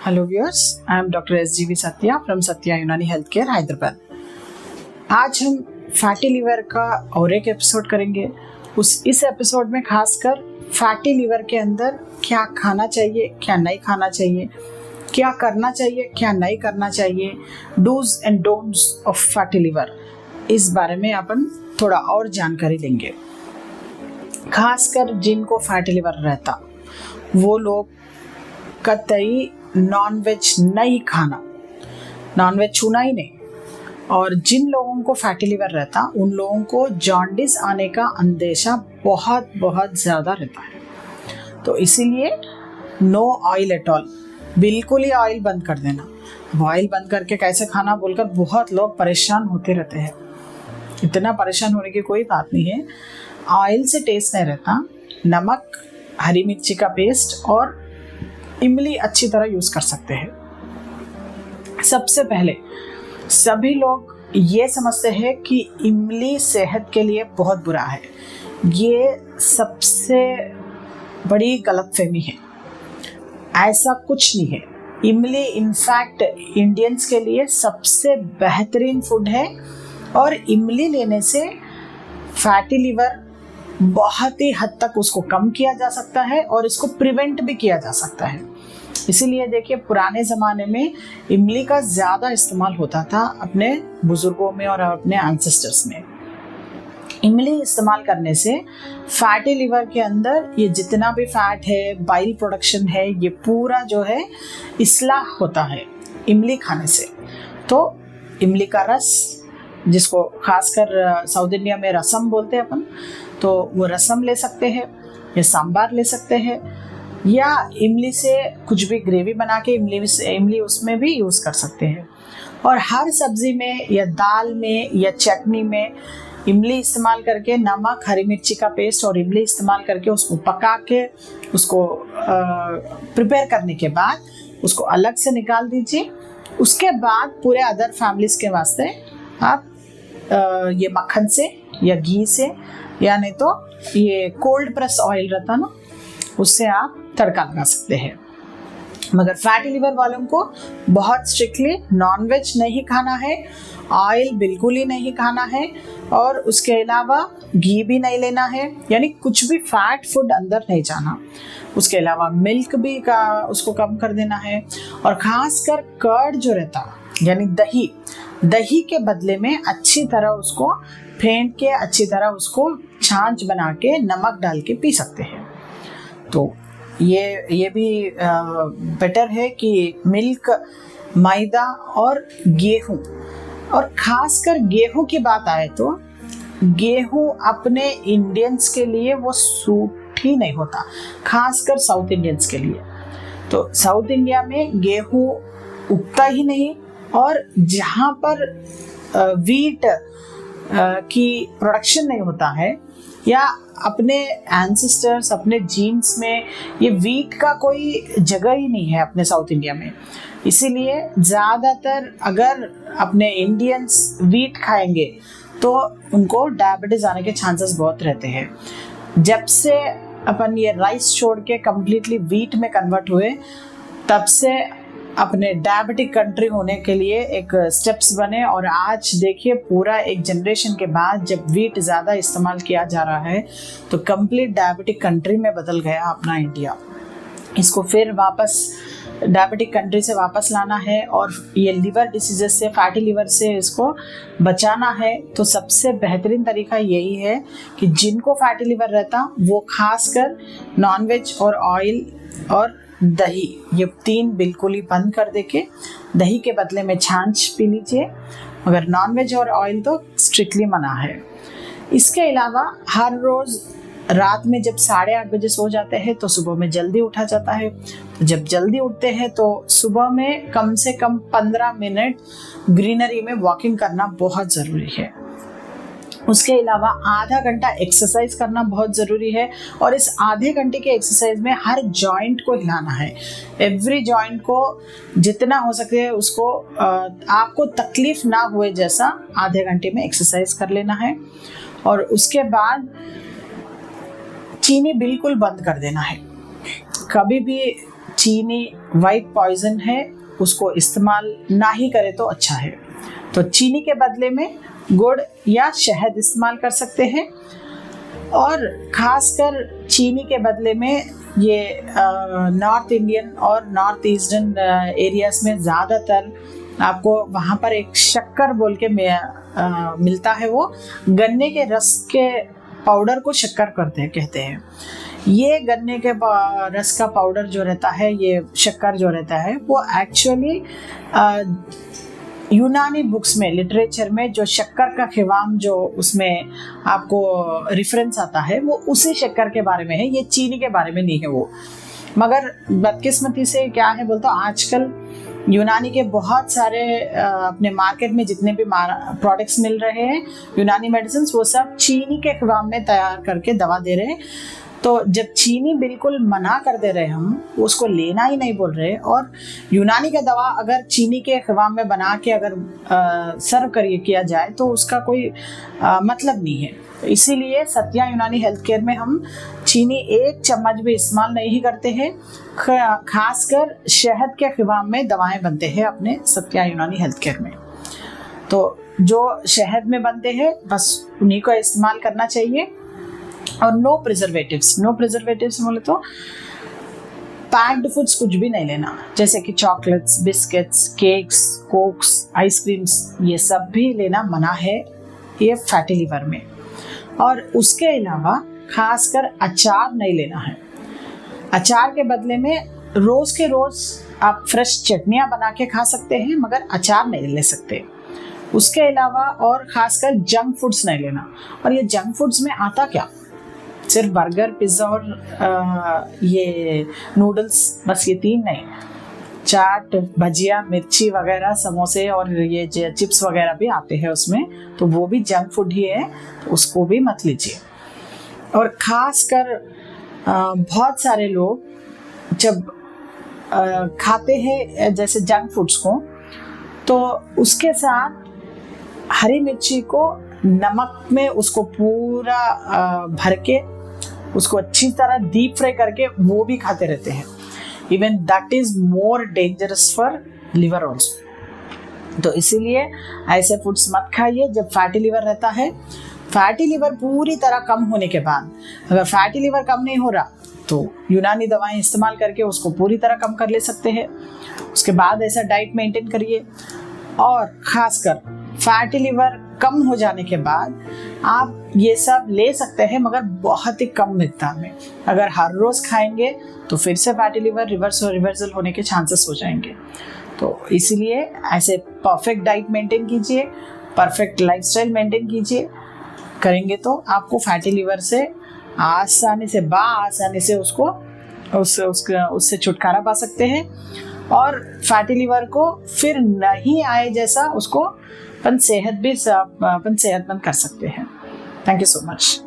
Hello viewers, I am Dr. SGV Satya from Satya Unani Healthcare, Hyderabad. आज हम fatty liver का और एक एपिसोड करेंगे। इस एपिसोड में खासकर फैटी लिवर के अंदर क्या खाना चाहिए, क्या नहीं खाना चाहिए, क्या करना चाहिए, क्या नहीं करना चाहिए, dos and don'ts of fatty liver, इस बारे में अपन थोड़ा और जानकारी लेंगे। खासकर जिनको फैटी लिवर रहता वो लोग कतई नॉनवेज नहीं खाना, नॉनवेज छूना ही नहीं। और जिन लोगों को फैटी लिवर रहता उन लोगों को जॉन्डिस आने का अंदेशा बहुत बहुत ज़्यादा रहता है। तो इसीलिए नो ऑयल एट ऑल, बिल्कुल ही ऑयल बंद कर देना। ऑयल बंद करके कैसे खाना बोलकर बहुत लोग परेशान होते रहते हैं। इतना परेशान होने की कोई बात नहीं है। ऑयल से टेस्ट नहीं रहता। नमक, हरी मिर्ची का पेस्ट और इमली अच्छी तरह यूज़ कर सकते हैं। सबसे पहले सभी लोग ये समझते हैं कि इमली सेहत के लिए बहुत बुरा है। ये सबसे बड़ी गलतफहमी है। ऐसा कुछ नहीं है। इमली इनफैक्ट इंडियंस के लिए सबसे बेहतरीन फूड है और इमली लेने से फैटी लिवर बहुत ही हद तक उसको कम किया जा सकता है और इसको प्रिवेंट भी किया जा सकता है। इसीलिए देखिए, पुराने ज़माने में इमली का ज़्यादा इस्तेमाल होता था अपने बुजुर्गों में और अपने एंसेस्टर्स में। इमली इस्तेमाल करने से फैटी लिवर के अंदर ये जितना भी फैट है, बाइल प्रोडक्शन है, ये पूरा जो है इस्लाह होता है इमली खाने से। तो इमली का रस, जिसको खासकर साउथ इंडिया में रसम बोलते हैं अपन, तो वो रसम ले सकते हैं या सांबार ले सकते हैं, या इमली से कुछ भी ग्रेवी बना के इमली उसमें भी यूज़ कर सकते हैं। और हर सब्ज़ी में या दाल में या चटनी में इमली इस्तेमाल करके, नमक, हरी मिर्ची का पेस्ट और इमली इस्तेमाल करके उसको पका के उसको प्रिपेयर करने के बाद उसको अलग से निकाल दीजिए। उसके बाद पूरे अदर फैमिलीज़ के वास्ते आप ये मक्खन से या घी से या नहीं तो ये कोल्ड प्रेस ऑयल रहता ना, उससे आप तड़का लगा सकते हैं। मगर फैटी लिवर वालों को बहुत स्ट्रिक्टली नॉनवेज नहीं खाना है, ऑयल बिल्कुल ही नहीं खाना है और उसके अलावा घी भी नहीं लेना है, यानी कुछ भी फैट फूड अंदर नहीं जाना। उसके अलावा मिल्क भी का उसको कम कर देना है। और ख़ासकर कर्ड जो रहता यानी दही के बदले में अच्छी तरह उसको फेंट के, अच्छी तरह उसको छाछ बना के नमक डाल के पी सकते हैं। तो ये भी बेटर है कि मिल्क, मैदा और गेहूँ, और ख़ासकर गेहूँ की बात आए तो गेहूँ अपने इंडियंस के लिए वो सूट ही नहीं होता, खासकर साउथ इंडियंस के लिए। तो साउथ इंडिया में गेहूँ उगता ही नहीं, और जहाँ पर वीट की प्रोडक्शन नहीं होता है या अपने एंसेस्टर्स, अपने जीन्स में ये वीट का कोई जगह ही नहीं है अपने साउथ इंडिया में। इसीलिए ज़्यादातर अगर अपने इंडियंस वीट खाएंगे तो उनको डायबिटीज़ आने के चांसेस बहुत रहते हैं। जब से अपन ये राइस छोड़ के कम्प्लीटली वीट में कन्वर्ट हुए, तब से अपने डायबिटिक कंट्री होने के लिए एक स्टेप्स बने। और आज देखिए, पूरा एक जनरेशन के बाद जब वीट ज़्यादा इस्तेमाल किया जा रहा है तो कंप्लीट डायबिटिक कंट्री में बदल गया अपना इंडिया। इसको फिर वापस डायबिटिक कंट्री से वापस लाना है और ये लिवर डिसीजेस से, फैटी लिवर से इसको बचाना है। तो सबसे बेहतरीन तरीका यही है कि जिनको फैटी लिवर रहता वो खासकर नॉनवेज और ऑयल और दही, ये तीन बिल्कुल ही बंद कर देके दही के बदले में छाछ पी लीजिए। मगर नॉनवेज और ऑयल तो स्ट्रिक्टली मना है। इसके अलावा हर रोज़ रात में जब 8:30 बजे सो जाते हैं तो सुबह में जल्दी उठा जाता है। तो जब जल्दी उठते हैं तो सुबह में कम से कम 15 मिनट ग्रीनरी में वॉकिंग करना बहुत ज़रूरी है। उसके अलावा आधा घंटा एक्सरसाइज करना बहुत ज़रूरी है। और इस आधे घंटे के एक्सरसाइज में हर जॉइंट को हिलाना है। एवरी जॉइंट को जितना हो सके उसको आपको तकलीफ ना हुए जैसा आधे घंटे में एक्सरसाइज कर लेना है। और उसके बाद चीनी बिल्कुल बंद कर देना है। कभी भी चीनी वाइट पॉइजन है, उसको इस्तेमाल ना ही करे तो अच्छा है। तो चीनी के बदले में गुड़ या शहद इस्तेमाल कर सकते हैं। और ख़ासकर चीनी के बदले में ये नॉर्थ इंडियन और नॉर्थ ईस्टर्न एरियाज़ में ज़्यादातर आपको वहाँ पर एक शक्कर बोल के मिलता है। वो गन्ने के रस के पाउडर को शक्कर कहते हैं। ये गन्ने के रस का पाउडर जो रहता है, ये शक्कर जो रहता है, वो एक्चुअली यूनानी बुक्स में, लिटरेचर में जो शक्कर का खिवाम जो उसमें आपको रेफरेंस आता है, वो उसी शक्कर के बारे में है, ये चीनी के बारे में नहीं है वो। मगर बदकिस्मती से क्या है बोलते, आजकल यूनानी के बहुत सारे अपने मार्केट में जितने भी प्रोडक्ट्स मिल रहे हैं यूनानी मेडिसिन, वो सब चीनी के खिवाम में तैयार करके दवा दे रहे हैं। तो जब चीनी बिल्कुल मना कर दे रहे, हम उसको लेना ही नहीं बोल रहे, और यूनानी का दवा अगर चीनी के खिवाम में बना के अगर सर्व किया जाए तो उसका कोई मतलब नहीं है। तो इसीलिए सत्या यूनानी हेल्थ केयर में हम चीनी 1 चम्मच भी इस्तेमाल नहीं करते हैं। खासकर शहद के खिवाम में दवाएं बनते हैं अपने सत्या यूनानी हेल्थ केयर में। तो जो शहद में बनते हैं बस उन्हीं को इस्तेमाल करना चाहिए। और नो प्रिजर्वेटिव्स बोले तो पैक्ड फूड्स कुछ भी नहीं लेना, जैसे कि chocolates, biscuits, cakes, Cokes, ice creams, ये सब भी लेना मना है ये फैटी लिवर में। और उसके अलावा खासकर अचार नहीं लेना है। अचार के बदले में रोज के रोज आप फ्रेश चटनियाँ बना के खा सकते हैं, मगर अचार नहीं ले सकते। उसके अलावा और खासकर जंक फूड्स नहीं लेना। और ये जंक फूड्स में आता क्या, सिर्फ बर्गर, पिज़्ज़ा और ये नूडल्स, बस ये 3 नहीं, चाट, भजिया, मिर्ची वगैरह, समोसे और ये चिप्स वगैरह भी आते हैं उसमें, तो वो भी जंक फूड ही है, तो उसको भी मत लीजिए। और ख़ासकर बहुत सारे लोग जब खाते हैं जैसे जंक फूड्स को, तो उसके साथ हरी मिर्ची को नमक में उसको पूरा भर के उसको अच्छी तरह डीप फ्राई करके वो भी खाते रहते हैं। Even that is more dangerous for liver also. तो इसीलिए ऐसे फूड्स मत खाइए जब फैटी लिवर रहता है। फैटी लिवर पूरी तरह कम होने के बाद, अगर फैटी लिवर कम नहीं हो रहा तो यूनानी दवाएं इस्तेमाल करके उसको पूरी तरह कम कर ले सकते हैं। उसके बाद ऐसा डाइट मेंटेन करिए। और ख़ासकर फैटी लिवर कम हो जाने के बाद आप ये सब ले सकते हैं, मगर बहुत ही कम मिकदार में। अगर हर रोज़ खाएंगे तो फिर से फैटी लिवर रिवर्सल होने के चांसेस हो जाएंगे। तो इसीलिए ऐसे परफेक्ट डाइट मेंटेन कीजिए, परफेक्ट लाइफस्टाइल मेंटेन कीजिए। करेंगे तो आपको फैटी लिवर से आसानी से उससे छुटकारा पा सकते हैं, और फैटी लिवर को फिर नहीं आए जैसा उसको अपन सेहतमंद कर सकते हैं। Thank you so much.